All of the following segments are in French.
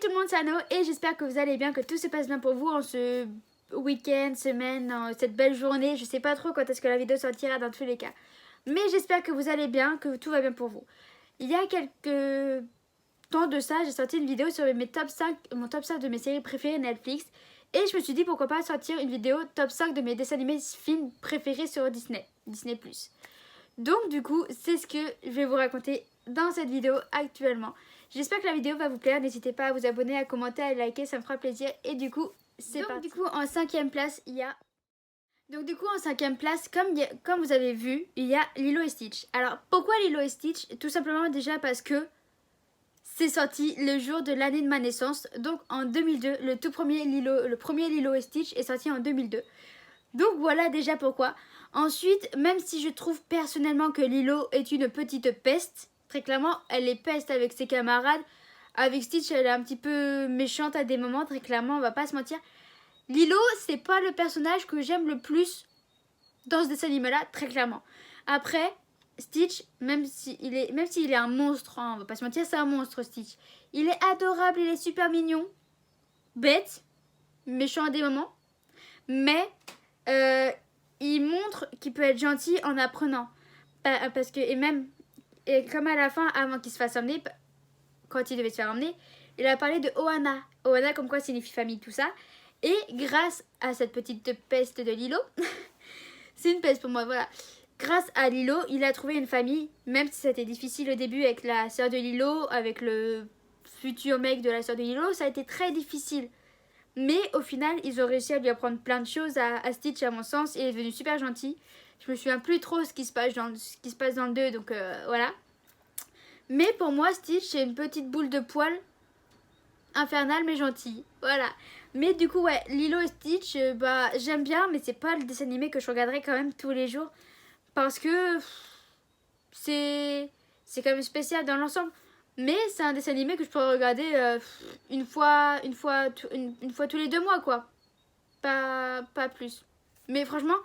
tout le monde, c'est Anno et j'espère que vous allez bien, que tout se passe bien pour vous en ce week-end, semaine, cette belle journée. Je sais pas trop quand est-ce que la vidéo sortira dans tous les cas. Mais j'espère que vous allez bien, que tout va bien pour vous. Il y a quelques temps de ça, j'ai sorti une vidéo sur mes top 5, mon top 5 de mes séries préférées Netflix. Et je me suis dit pourquoi pas sortir une vidéo top 5 de mes dessins animés films préférés sur Disney+. Donc du coup, c'est ce que je vais vous raconter dans cette vidéo actuellement. J'espère que la vidéo va vous plaire. N'hésitez pas à vous abonner, à commenter, à liker, ça me fera plaisir. Et du coup, c'est parti. Du coup, en cinquième place, il y a... comme vous avez vu, il y a Lilo et Stitch. Alors, pourquoi Lilo et Stitch? Tout simplement déjà parce que c'est sorti le jour de l'année de ma naissance. Donc en 2002, le premier Lilo et Stitch est sorti en 2002. Donc voilà déjà pourquoi. Ensuite, même si je trouve personnellement que Lilo est une petite peste, très clairement, elle est peste avec ses camarades. Avec Stitch, elle est un petit peu méchante à des moments, très clairement, on va pas se mentir. Lilo, c'est pas le personnage que j'aime le plus dans ce dessin animé-là, très clairement. Après, Stitch, même s'il est un monstre, hein, on va pas se mentir, c'est un monstre, Stitch. Il est adorable, il est super mignon, bête, méchant à des moments, mais il montre qu'il peut être gentil en apprenant. Parce que, et comme à la fin, avant qu'il se fasse emmener, quand il devait se faire emmener, il a parlé de Ohana. Ohana, comme quoi signifie famille, tout ça. Et grâce à cette petite peste de Lilo, c'est une peste pour moi, voilà. Grâce à Lilo, il a trouvé une famille, même si c'était difficile au début avec la sœur de Lilo, avec le futur mec de la sœur de Lilo, ça a été très difficile. Mais au final, ils ont réussi à lui apprendre plein de choses à Stitch, à mon sens, et il est devenu super gentil. Je me souviens plus trop ce qui se passe dans le 2, donc voilà. Mais pour moi, Stitch, c'est une petite boule de poil infernale mais gentille. Voilà. Mais du coup, ouais, Lilo et Stitch, bah j'aime bien, mais c'est pas le dessin animé que je regarderai quand même tous les jours. Parce que c'est quand même spécial dans l'ensemble. Mais c'est un dessin animé que je pourrais regarder une fois tous les 2 mois, quoi. Pas plus. Mais franchement,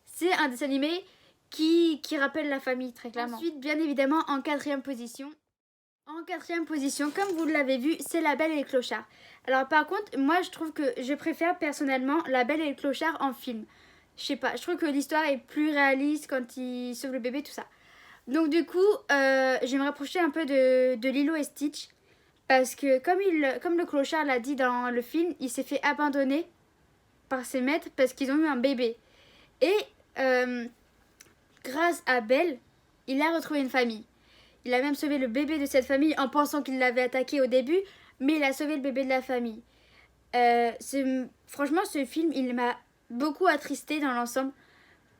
c'est un dessin animé qui rappelle la famille, très clairement. Ensuite, bien évidemment, en quatrième position, comme vous l'avez vu, c'est La Belle et les Clochards. Alors par contre, moi je trouve que je préfère personnellement La Belle et les Clochards en film. Je sais pas, je trouve que l'histoire est plus réaliste quand il sauve le bébé, tout ça. Donc du coup, je vais me rapprocher un peu de Lilo et Stitch. Parce que comme le clochard l'a dit dans le film, il s'est fait abandonner par ses maîtres parce qu'ils ont eu un bébé. Et grâce à Belle, il a retrouvé une famille. Il a même sauvé le bébé de cette famille en pensant qu'il l'avait attaqué au début, mais il a sauvé le bébé de la famille. Franchement, ce film, il m'a beaucoup attristé dans l'ensemble.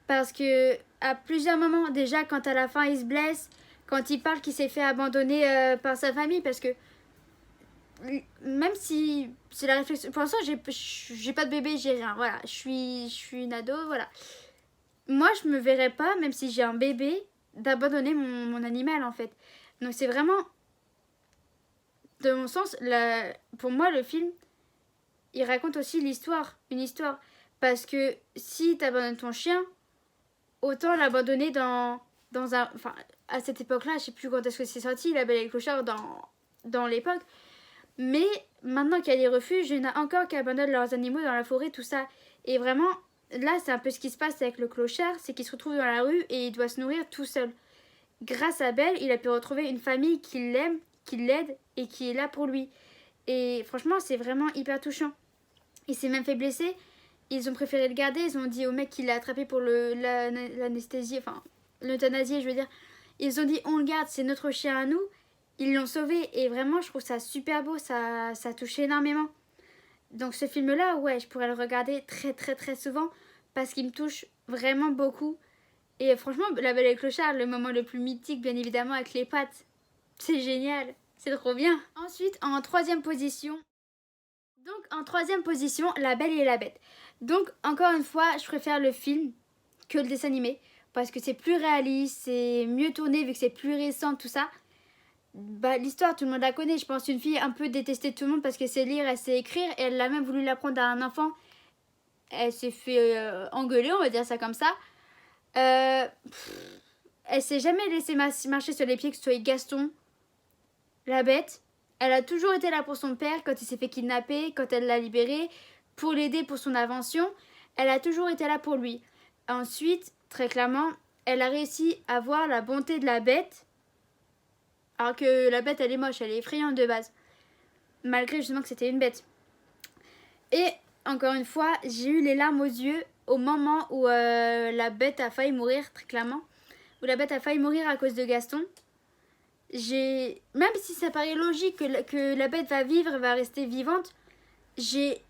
Parce que à plusieurs moments, déjà quand à la fin il se blesse, quand il parle qu'il s'est fait abandonner par sa famille, parce que même si c'est la réflexion, pour l'instant j'ai pas de bébé, j'ai rien, voilà, je suis une ado, voilà. Moi je me verrais pas, même si j'ai un bébé, d'abandonner mon animal en fait. Donc c'est vraiment, de mon sens, pour moi le film, il raconte aussi une histoire. Parce que si t'abandonnes ton chien, autant l'abandonner dans un... Enfin, à cette époque-là, je sais plus quand est-ce que c'est sorti, La Belle et les Clochards dans l'époque. Mais maintenant qu'il y a des refuges, il y en a encore qui abandonnent leurs animaux dans la forêt, tout ça. Et vraiment, là, c'est un peu ce qui se passe avec le clochard, c'est qu'il se retrouve dans la rue et il doit se nourrir tout seul. Grâce à Belle, il a pu retrouver une famille qui l'aime, qui l'aide et qui est là pour lui. Et franchement, c'est vraiment hyper touchant. Il s'est même fait blesser. Ils ont préféré le garder. Ils ont dit au mec qui l'a attrapé pour l'anesthésie, enfin l'euthanasie, je veux dire. Ils ont dit on le garde, c'est notre chien à nous. Ils l'ont sauvé et vraiment je trouve ça super beau, ça touche énormément. Donc ce film-là, ouais, je pourrais le regarder très très très souvent parce qu'il me touche vraiment beaucoup. Et franchement, La Belle et le Clochard, le moment le plus mythique, bien évidemment, avec les pattes. C'est génial, c'est trop bien. Ensuite, en troisième position, La Belle et la Bête. Donc, encore une fois, je préfère le film que le dessin animé. Parce que c'est plus réaliste, c'est mieux tourné vu que c'est plus récent, tout ça. Bah, l'histoire, tout le monde la connaît. Je pense une fille un peu détestée de tout le monde parce qu'elle sait lire, elle sait écrire. Et elle a même voulu l'apprendre à un enfant. Elle s'est fait engueuler, on va dire ça comme ça. Elle s'est jamais laissée marcher sur les pieds, que ce soit Gaston, la bête. Elle a toujours été là pour son père quand il s'est fait kidnapper, quand elle l'a libéré, pour l'aider pour son invention. Elle a toujours été là pour lui. Ensuite, très clairement, elle a réussi à voir la bonté de la bête, alors que la bête, elle est moche, elle est effrayante de base, malgré justement que c'était une bête. Et encore une fois, j'ai eu les larmes aux yeux au moment où la bête a failli mourir, très clairement. Où la bête a failli mourir à cause de Gaston. Même si ça paraît logique que la bête va vivre, va rester vivante, j'ai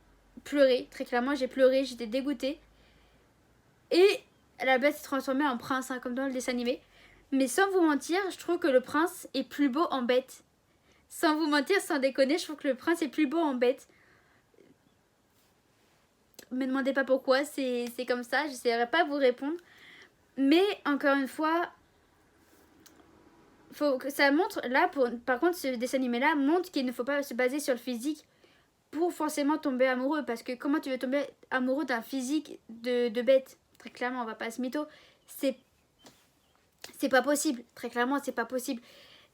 pleuré, très clairement, j'ai pleuré, j'étais dégoûtée. Et la bête s'est transformée en prince, hein, comme dans le dessin animé. Mais sans vous mentir, je trouve que le prince est plus beau en bête. Sans vous mentir, sans déconner, je trouve que le prince est plus beau en bête. Me demandez pas pourquoi, c'est comme ça, j'essaierai pas de vous répondre. Mais encore une fois, faut que ça montre, là, par contre, ce dessin animé-là montre qu'il ne faut pas se baser sur le physique pour forcément tomber amoureux. Parce que comment tu veux tomber amoureux d'un physique de bête? Très clairement, on va pas se mytho. C'est pas possible. Très clairement, c'est pas possible.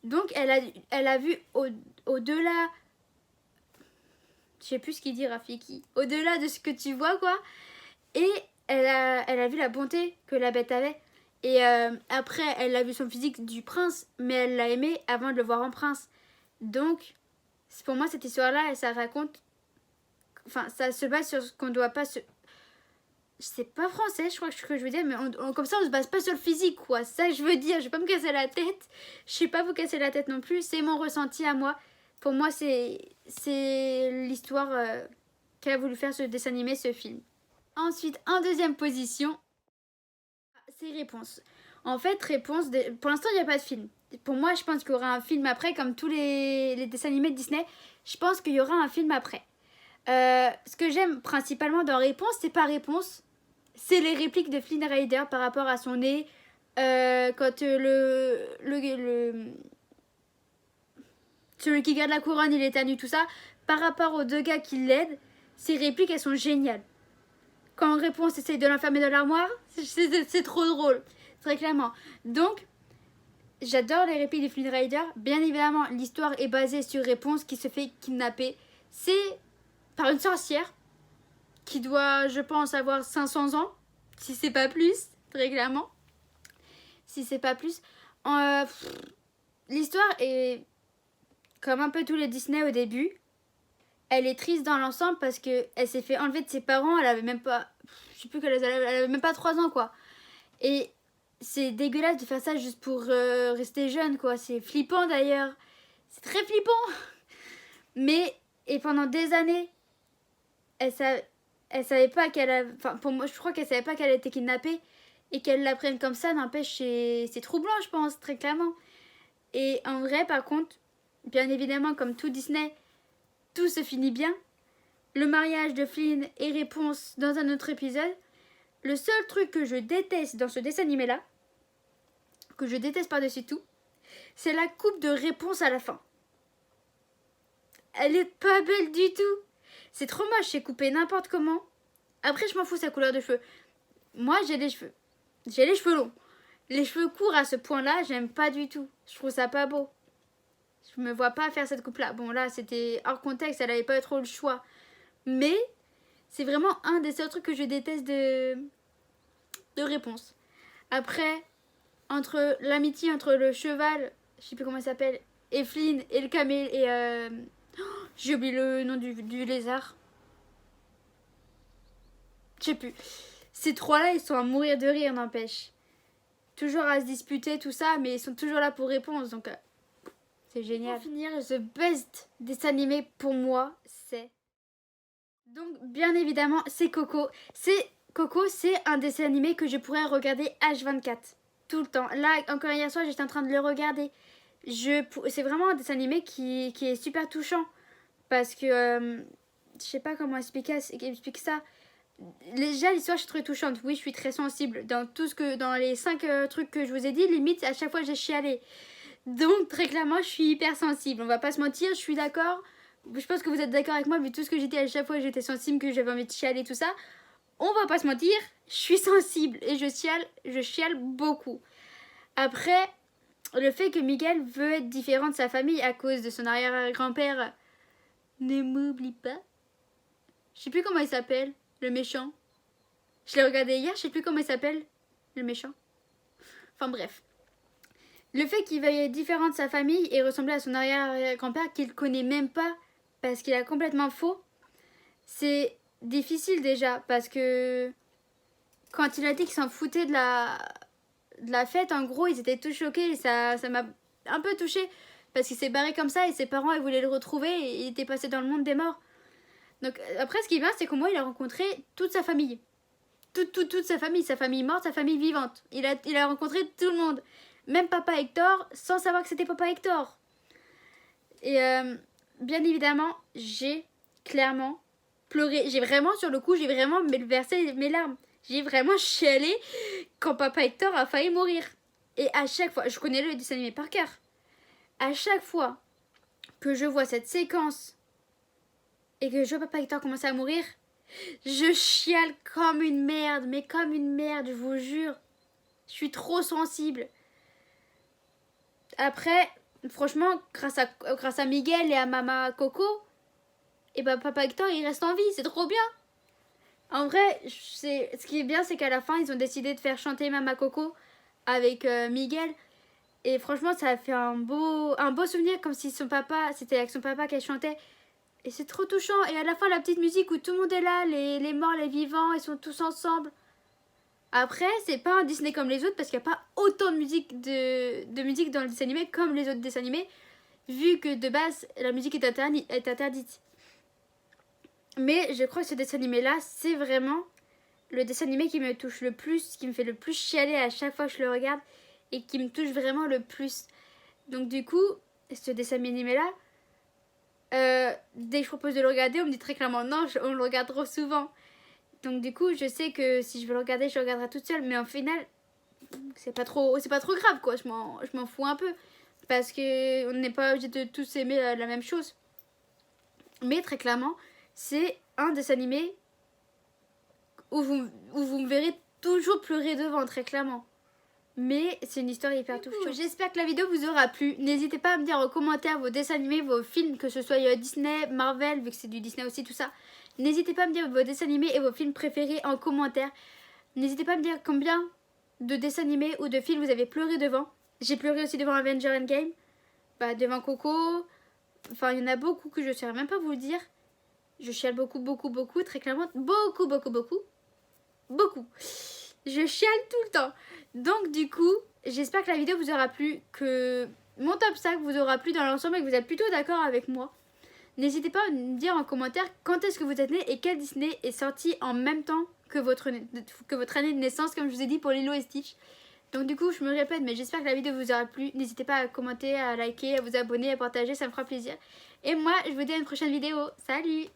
Donc, elle a vu au-delà... Je sais plus ce qu'il dit, Rafiki. Au-delà de ce que tu vois, quoi. Et elle a vu la bonté que la bête avait. Et après, elle a vu son physique du prince, mais elle l'a aimé avant de le voir en prince. Donc, pour moi, cette histoire-là, ça raconte... Enfin, ça se base sur ce qu'on doit pas se... C'est pas français, je crois que je veux dire, mais comme ça, on se base pas sur le physique, quoi. Ça que je veux dire, je vais pas me casser la tête. Je vais pas vous casser la tête non plus, c'est mon ressenti à moi. Pour moi, c'est l'histoire qu'a voulu faire ce dessin animé, ce film. Ensuite, en deuxième position, c'est Réponse. En fait, Réponse, pour l'instant, il n'y a pas de film. Pour moi, je pense qu'il y aura un film après, comme tous les dessins animés de Disney. Je pense qu'il y aura un film après. Ce que j'aime principalement dans Réponse, c'est pas Réponse, c'est les répliques de Flynn Rider par rapport à son nez. Quand celui qui garde la couronne, il est à nu, tout ça. Par rapport aux deux gars qui l'aident, ces répliques, elles sont géniales. Quand Réponse essaye de l'enfermer dans l'armoire, c'est trop drôle, très clairement. Donc, j'adore les répliques de Flynn Rider. Bien évidemment, l'histoire est basée sur Réponse qui se fait kidnapper. C'est par une sorcière qui doit, je pense, avoir 500 ans, si c'est pas plus, très clairement. Si c'est pas plus. L'histoire est comme un peu tous les Disney au début. Elle est triste dans l'ensemble parce que elle s'est fait enlever de ses parents. Elle avait même pas, je sais plus quelle elle avait même pas 3 ans, quoi. Et c'est dégueulasse de faire ça juste pour rester jeune, quoi. C'est flippant d'ailleurs. C'est très flippant. Mais, et pendant des années, elle savait pas qu'elle a... Enfin, pour moi, je crois qu'elle savait pas qu'elle était kidnappée. Et qu'elle la prenne comme ça, n'empêche, c'est troublant, je pense, très clairement. Et en vrai, par contre, bien évidemment, comme tout Disney, tout se finit bien. Le mariage de Flynn et Réponse dans un autre épisode. Le seul truc que je déteste dans ce dessin animé-là, que je déteste par-dessus tout, c'est la coupe de Réponse à la fin. Elle est pas belle du tout. C'est trop moche, c'est coupé n'importe comment. Après, je m'en fous sa couleur de cheveux. Moi, j'ai les cheveux longs. Les cheveux courts à ce point-là, j'aime pas du tout. Je trouve ça pas beau. Je me vois pas faire cette coupe-là. Bon, là, c'était hors contexte, elle avait pas trop le choix. Mais c'est vraiment un des seuls trucs que je déteste de Réponse. Après, entre l'amitié entre le cheval, je sais plus comment il s'appelle, et Flynn, et le camel, et j'ai oublié le nom du lézard. Je sais plus. Ces trois-là, ils sont à mourir de rire, n'empêche. Toujours à se disputer, tout ça, mais ils sont toujours là pour Réponse, donc c'est génial. Pour finir, the best dessin animé pour moi, c'est... Donc, bien évidemment, c'est Coco. Coco, c'est un dessin animé que je pourrais regarder H24. Tout le temps. Là, encore hier soir, j'étais en train de le regarder. C'est vraiment un dessin animé qui est super touchant. Parce que... je sais pas comment expliquer ça. Déjà, l'histoire, je suis très touchante. Oui, je suis très sensible. Dans les 5 trucs que je vous ai dit, limite, à chaque fois, j'ai chialé. Donc, très clairement, je suis hyper sensible. On va pas se mentir, je suis d'accord. Je pense que vous êtes d'accord avec moi, vu tout ce que j'ai dit à chaque fois, j'étais sensible, que j'avais envie de chialer, tout ça. On va pas se mentir, je suis sensible et je chiale beaucoup. Après, le fait que Miguel veut être différent de sa famille à cause de son arrière-grand-père. Ne m'oublie pas. Je sais plus comment il s'appelle, le méchant. Je l'ai regardé hier, je sais plus comment il s'appelle, le méchant. Enfin bref. Le fait qu'il veuille être différent de sa famille et ressembler à son arrière-grand-père qu'il connaît même pas parce qu'il a complètement faux, c'est difficile déjà parce que quand il a dit qu'il s'en foutait de la fête, en gros, ils étaient tous choqués et ça m'a un peu touchée parce qu'il s'est barré comme ça et ses parents ils voulaient le retrouver et il était passé dans le monde des morts. Donc après, ce qui est bien, c'est qu'au moins il a rencontré toute sa famille. Toute sa famille morte, sa famille vivante. Il a rencontré tout le monde. Même papa Hector, sans savoir que c'était papa Hector. Et bien évidemment, j'ai clairement pleuré. J'ai vraiment, sur le coup, j'ai vraiment versé mes larmes. J'ai vraiment chialé quand papa Hector a failli mourir. Et à chaque fois, je connais le dessin animé par cœur. À chaque fois que je vois cette séquence et que je vois papa Hector commencer à mourir, je chiale comme une merde, mais comme une merde, je vous jure. Je suis trop sensible. Après, franchement, grâce à Miguel et à Mama Coco, et ben papa Hector il reste en vie, c'est trop bien. En vrai, ce qui est bien, c'est qu'à la fin, ils ont décidé de faire chanter Mama Coco avec Miguel. Et franchement, ça a fait un beau souvenir, comme si c'était avec son papa qu'elle chantait. Et c'est trop touchant. Et à la fin, la petite musique où tout le monde est là, les morts, les vivants, ils sont tous ensemble. Après, c'est pas un Disney comme les autres parce qu'il n'y a pas autant de musique dans le dessin animé comme les autres dessins animés, vu que de base, la musique est interdite. Mais je crois que ce dessin animé-là, c'est vraiment le dessin animé qui me touche le plus, qui me fait le plus chialer à chaque fois que je le regarde et qui me touche vraiment le plus. Donc du coup, ce dessin animé-là, dès que je propose de le regarder, on me dit très clairement non, on le regarde trop souvent. Donc du coup, je sais que si je veux le regarder, je le regarderai toute seule. Mais en final, c'est pas trop grave, quoi. Je m'en fous un peu. Parce que on n'est pas obligé de tous aimer la même chose. Mais très clairement, c'est un dessin animé où vous me verrez toujours pleurer devant, très clairement. Mais c'est une histoire hyper touchante. J'espère que la vidéo vous aura plu. N'hésitez pas à me dire en commentaire vos dessins animés, vos films, que ce soit Disney, Marvel, vu que c'est du Disney aussi, tout ça. N'hésitez pas à me dire vos dessins animés et vos films préférés en commentaire. N'hésitez pas à me dire combien de dessins animés ou de films vous avez pleuré devant. J'ai pleuré aussi devant Avengers Endgame, devant Coco. Enfin, il y en a beaucoup que je ne saurais même pas vous le dire. Je chiale beaucoup, très clairement. Beaucoup. Je chiale tout le temps. Donc du coup, j'espère que la vidéo vous aura plu, que mon top 5 vous aura plu dans l'ensemble et que vous êtes plutôt d'accord avec moi. N'hésitez pas à me dire en commentaire quand est-ce que vous êtes né et quel Disney est sorti en même temps que votre année de naissance, comme je vous ai dit pour Lilo et Stitch. Donc du coup, je me répète, mais j'espère que la vidéo vous aura plu. N'hésitez pas à commenter, à liker, à vous abonner, à partager, ça me fera plaisir. Et moi, je vous dis à une prochaine vidéo. Salut!